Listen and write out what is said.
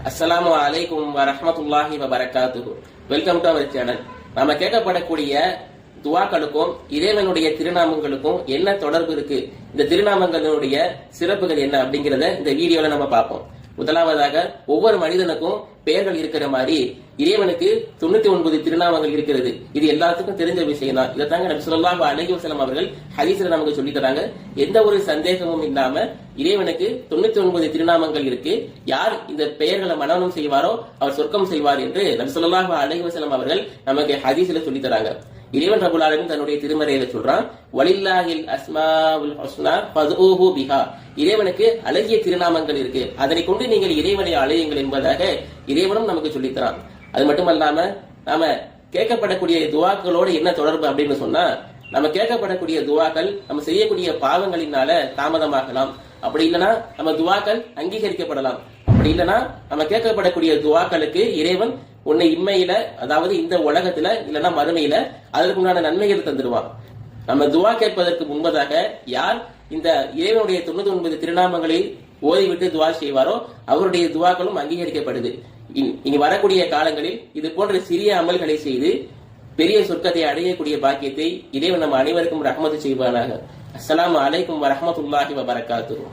அஸ்ஸலாமு அலைக்கும் வரஹ்மத்துல்லாஹி வபரகாத்துஹு. Welcome to our channel. நாம கேட்கப்படக்கூடிய துவாக்களுக்கும் இறைவனுடைய திருநாமங்களுக்கும் என்ன தொடர்பு இருக்கு, இந்த திருநாமங்களுடைய சிறப்புகள் என்ன அப்படிங்கறத இந்த வீடியோல நம்ம பார்ப்போம். முதலாவதாக, ஒவ்வொரு மனிதனுக்கும் பெயர்கள் இருக்கிற மாதிரி இறைவனுக்கு 99 திருநாமங்கள் இருக்கிறது. இது எல்லாத்துக்கும் தெரிஞ்ச விஷயம் தான். இதைத்தாங்க நபி ஸல்லல்லாஹு அலைஹி வஸல்லம் அவர்கள் ஹதீஸ்ல நமக்கு சொல்லி தராங்க. எந்த ஒரு சந்தேகமும் இல்லாம இறைவனுக்கு 99 திருநாமங்கள் இருக்கு. யார் இந்த பெயர்களை மனனம் செய்வாரோ அவர் சொர்க்கம் செய்வார் என்று நபி ஸல்லல்லாஹு அலைஹி வஸல்லம் அவர்கள் நமக்கு ஹதீஸ்ல சொல்லி தராங்க. இறைவன் ரப்பல் ஆலமீன் தன்னுடைய திருமறையில சொல்றான், வலில்லாஹில் அஸ்மாஉல் ஹுஸ்னா ஃபதுஹு பிஹா. இறைவனுக்கு அழகிய திருநாமங்கள் இருக்கு, அதனை கொண்டு நீங்கள் இறைவனை அழையுங்கள் என்பதாக இறைவனும் நமக்கு சொல்லித்தரான். அது மட்டுமல்லாம நாம கேட்கப்படக்கூடிய துவாக்களோடு என்ன தொடர்பு அப்படின்னு சொன்னா, நம்ம கேட்கப்படக்கூடிய துவாக்கள் நம்ம செய்யக்கூடிய பாவங்களினால தாமதமாகலாம். அப்படி இல்லைன்னா நம்ம துவாக்கள் அங்கீகரிக்கப்படலாம். அப்படி இல்லைன்னா நம்ம கேட்கப்படக்கூடிய துவாக்களுக்கு இறைவன் உன்னை இம்மையில, அதாவது இந்த உலகத்துல இல்லைன்னா மறுமையில அதற்குண்டான நன்மைகள் தந்துடுவான். நம்ம துவா கேட்பதற்கு முன்பதாக யார் இந்த இறைவனுடைய 99 திருநாமங்களை ஓதிவிட்டு துவா செய்வாரோ அவருடைய துவாக்களும் அங்கீகரிக்கப்படுது. இனி வரக்கூடிய காலங்களில் இது போன்ற சிறிய அமல்களை செய்து பெரிய சொர்க்கத்தை அடையக்கூடிய பாக்கியத்தை இறைவன் நம்ம அனைவருக்கும் ரஹ்மத்து செய்வானாக. அஸ்ஸலாமு அலைக்கும் வரஹ்மத்துல்லாஹி வபரகாத்துஹு.